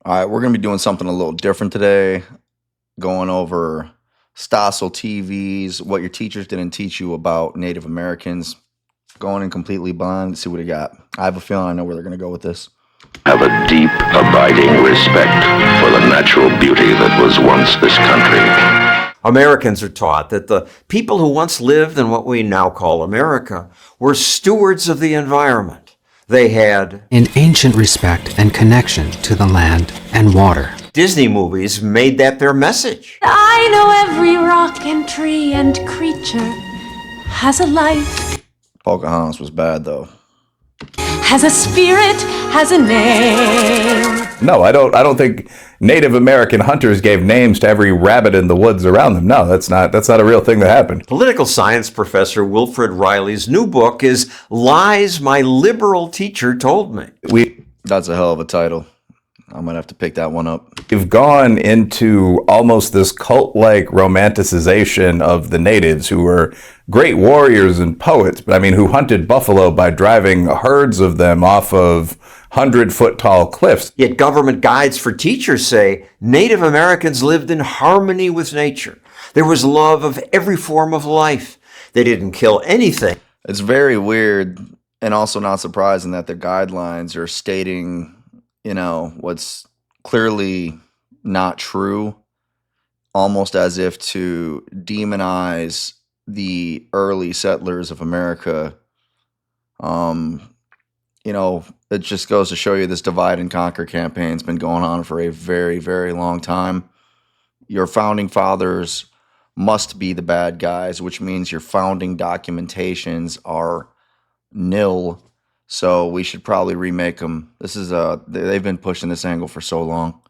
All right, we're going to be doing something a little different today, going over Stossel TVs, what your teachers didn't teach you about Native Americans, going in completely blind. Let's see what he got. I have a feeling I know where they're going to go with this. Have a deep, abiding respect for the natural beauty that was once this country. Americans are taught that the people who once lived in what we now call America were stewards of the environment. They had an ancient respect and connection to the land and water. Disney movies made that their message. I know every rock and tree and creature has a life, Pocahontas was bad, though. has a spirit, has a name. No, I don't think Native American hunters gave names to every rabbit in the woods around them. No, that's not a real thing that happened. Political science professor Wilfred Riley's new book is Lies My Liberal Teacher Told Me. That's a hell of a title. I might have to pick that one up. We've gone into almost this cult-like romanticization of the natives who were great warriors and poets, but I mean, who hunted buffalo by driving herds of them off of 100-foot tall cliffs. Yet government guides for teachers say Native Americans lived in harmony with nature. There was love of every form of life. They didn't kill anything. It's very weird and also not surprising that the guidelines are stating, what's clearly not true, almost as if to demonize the early settlers of America. It just goes to show you this divide and conquer campaign's been going on for a very, very long time. Your founding fathers must be the bad guys, which means your founding documentations are nil. So we should probably remake them. They've been pushing this angle for so long.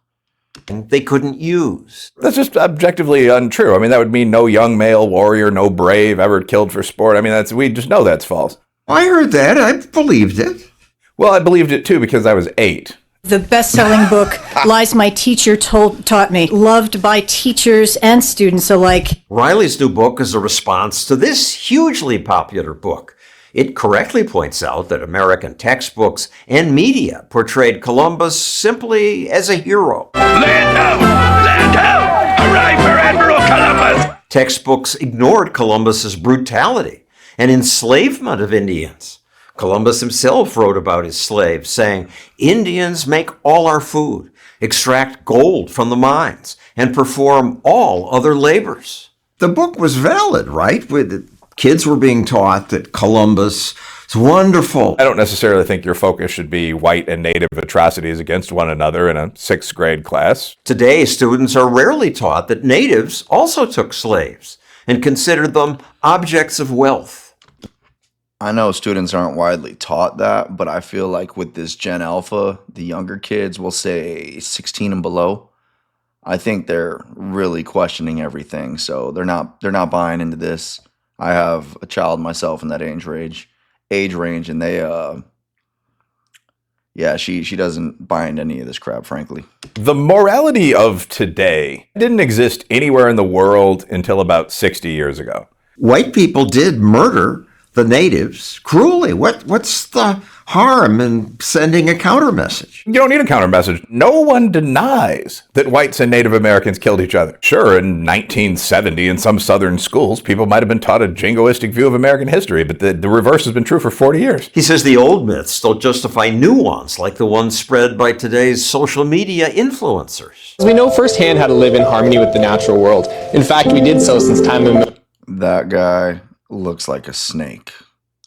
They couldn't use. That's just objectively untrue. I mean, that would mean no young male warrior, no brave ever killed for sport. I mean, we just know that's false. I heard that. I believed it. Well, I believed it too because I was 8. The best-selling book, Lies My Teacher Taught Me, loved by teachers and students alike. Riley's new book is a response to this hugely popular book. It correctly points out that American textbooks and media portrayed Columbus simply as a hero. Land out! Land out! Hooray for Admiral Columbus! Textbooks ignored Columbus's brutality and enslavement of Indians. Columbus himself wrote about his slaves, saying, "Indians make all our food, extract gold from the mines, and perform all other labors." The book was valid, right? Kids were being taught that Columbus is wonderful. I don't necessarily think your focus should be white and native atrocities against one another in a 6th grade class. Today, students are rarely taught that natives also took slaves and considered them objects of wealth. I know students aren't widely taught that, but I feel like with this Gen Alpha, the younger kids, will say 16 and below, I think they're really questioning everything. So they're not buying into this. I have a child myself in that age range, and they she doesn't buy into any of this crap, frankly. The morality of today didn't exist anywhere in the world until about 60 years ago. White people did murder the natives cruelly. What's the harm in sending a counter message? You don't need a counter message. No one denies that whites and Native Americans killed each other. Sure, in 1970, in some southern schools, people might have been taught a jingoistic view of American history, but the reverse has been true for 40 years. He says the old myths don't justify new ones, like the ones spread by today's social media influencers. We know firsthand how to live in harmony with the natural world. In fact, we did so since time immemorial. That guy looks like a snake.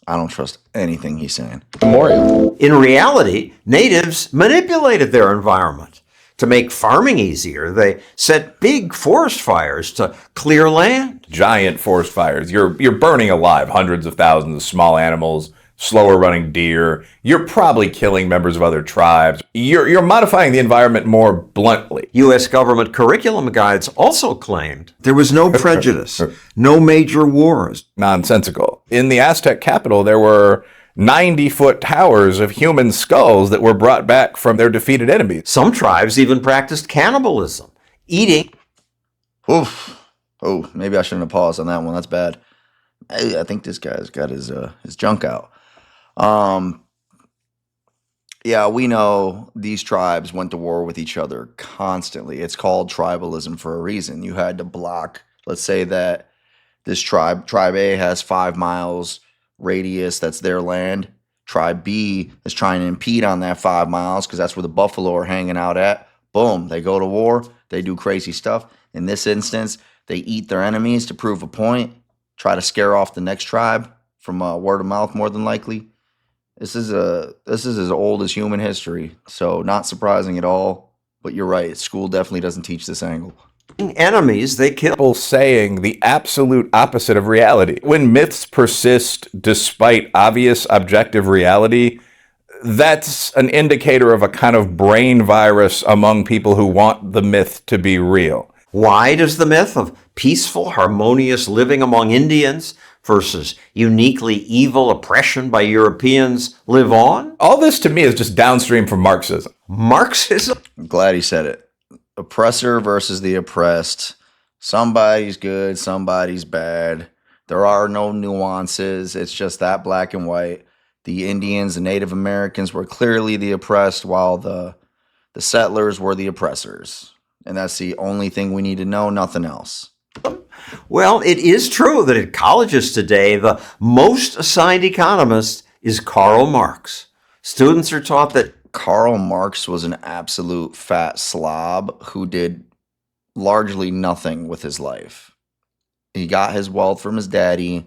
I don't trust anything he's saying. In reality, natives manipulated their environment. To make farming easier, they set big forest fires to clear land. Giant forest fires. You're burning alive hundreds of thousands of small animals, slower running deer. You're probably killing members of other tribes. You're modifying the environment more bluntly. U.S. government curriculum guides also claimed there was no prejudice, no major wars. Nonsensical. In the Aztec capital, there were 90-foot towers of human skulls that were brought back from their defeated enemies. Some tribes even practiced cannibalism, eating. Oof. Oh, maybe I shouldn't have paused on that one. That's bad. I think this guy's got his junk out. Yeah, we know these tribes went to war with each other constantly. It's called tribalism for a reason. You had to block, let's say that this tribe A has 5 miles radius, that's their land. Tribe B is trying to impede on that 5 miles because that's where the buffalo are hanging out at. Boom, they go to war, they do crazy stuff. In this instance, they eat their enemies to prove a point, try to scare off the next tribe from word of mouth, more than likely. This is as old as human history, so not surprising at all. But you're right, school definitely doesn't teach this angle. Enemies they kill. People saying the absolute opposite of reality. When myths persist despite obvious objective reality, that's an indicator of a kind of brain virus among people who want the myth to be real. Why does the myth of peaceful, harmonious living among Indians versus uniquely evil oppression by Europeans live on? All this to me is just downstream from Marxism. Marxism? I'm glad he said it. Oppressor versus the oppressed. Somebody's good, somebody's bad. There are no nuances. It's just that black and white. The Indians and Native Americans were clearly the oppressed, while the settlers were the oppressors. And that's the only thing we need to know, nothing else. Well, it is true that at colleges today, the most assigned economist is Karl Marx. Students are taught that Karl Marx was an absolute fat slob who did largely nothing with his life. He got his wealth from his daddy.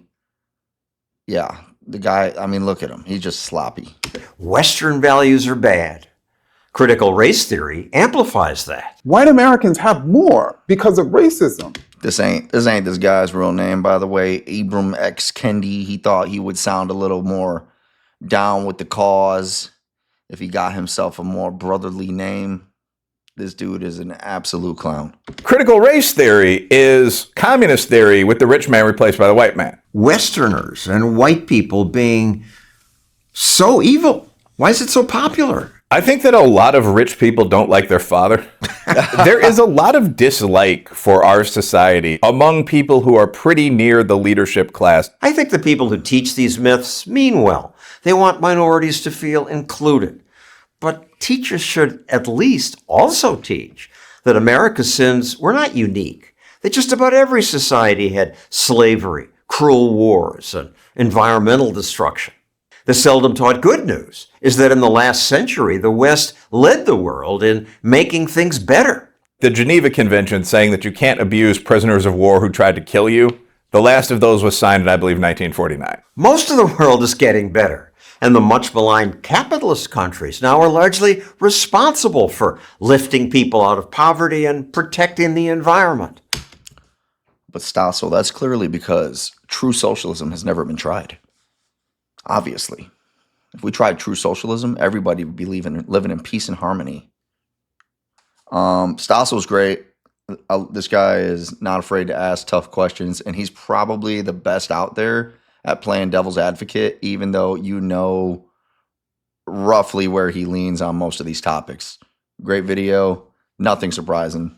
Yeah, the guy, I mean, look at him. He's just sloppy. Western values are bad. Critical race theory amplifies that. White Americans have more because of racism. This ain't this guy's real name, by the way. Ibram X. Kendi. He thought he would sound a little more down with the cause if he got himself a more brotherly name. This dude is an absolute clown. Critical race theory is communist theory with the rich man replaced by the white man. Westerners and white people being so evil. Why is it so popular? I think that a lot of rich people don't like their father. There is a lot of dislike for our society among people who are pretty near the leadership class. I think the people who teach these myths mean well. They want minorities to feel included. But teachers should at least also teach that America's sins were not unique. That just about every society had slavery, cruel wars, and environmental destruction. The seldom taught good news is that in the last century, the West led the world in making things better. The Geneva Convention saying that you can't abuse prisoners of war who tried to kill you, the last of those was signed in, I believe, 1949. Most of the world is getting better, and the much maligned capitalist countries now are largely responsible for lifting people out of poverty and protecting the environment. But Stossel, that's clearly because true socialism has never been tried. Obviously. If we tried true socialism, everybody would be living in peace and harmony. Stossel's great. This guy is not afraid to ask tough questions, and he's probably the best out there at playing devil's advocate, even though you know roughly where he leans on most of these topics. Great video. Nothing surprising.